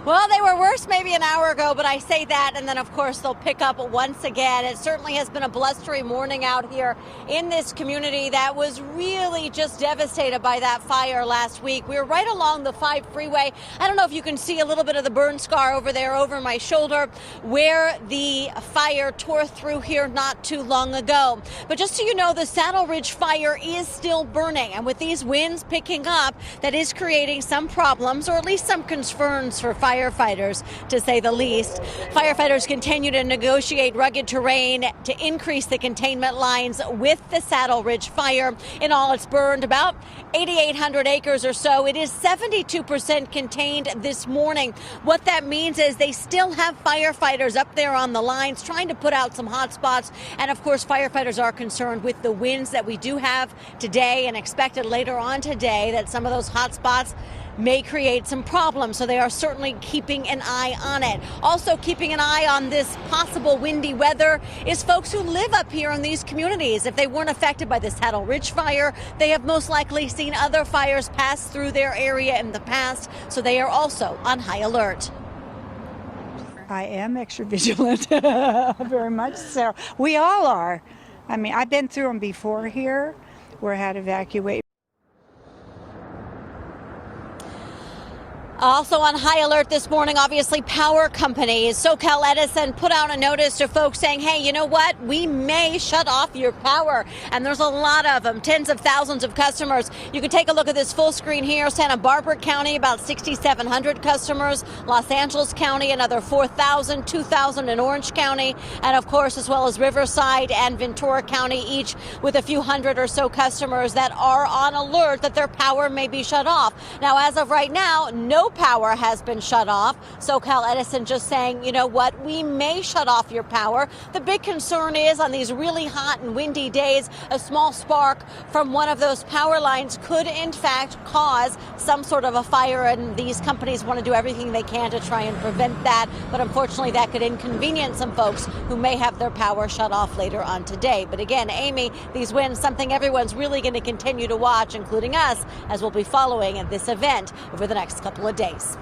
Well, they were worse maybe an hour ago, but I say that, and then, of course, they'll pick up once again. It certainly has been a blustery morning out here in this community that was really just devastated by that fire last week. We were right along the 5 freeway. I don't know if you can see a little bit of the burn scar over there over my shoulder where the fire tore through here not too long ago. But just so you know, the Saddle Ridge fire is still burning, and with these winds picking up, that is creating some problems, or at least some concerns for firefighters, to say the least. Firefighters continue to negotiate rugged terrain to increase the containment lines with the Saddle Ridge fire. In all, it's burned about 8,800 acres or so. It is 72% contained this morning. What that means is they still have firefighters up there on the lines trying to put out some hot spots. And of course, firefighters are concerned with the winds that we do have today and expected later on today, that some of those hot spots may create some problems, so they are certainly keeping an eye on it. Also keeping an eye on this possible windy weather is folks who live up here in these communities. If they weren't affected by the Saddle Ridge fire, they have most likely seen other fires pass through their area in the past, so they are also on high alert. I am extra vigilant, very much so. We all are. I mean, I've been through them before here, where I had to evacuate. Also on high alert this morning, obviously, power companies. SoCal Edison put out a notice to folks saying, hey, you know what? We may shut off your power. And there's a lot of them, tens of thousands of customers. You can take a look at this full screen here. Santa Barbara County, about 6,700 customers. Los Angeles County, another 4,000, 2,000 in Orange County. And of course, as well as Riverside and Ventura County, each with a few hundred or so customers that are on alert that their power may be shut off. Now, as of right now, no power has been shut off. SoCal Edison just saying, you know what, we may shut off your power. The big concern is on these really hot and windy days, a small spark from one of those power lines could in fact cause some sort of a fire, and these companies want to do everything they can to try and prevent that. But unfortunately, that could inconvenience some folks who may have their power shut off later on today. But again, Amy, these winds, something everyone's really going to continue to watch, including us, as we'll be following this event over the next couple of days.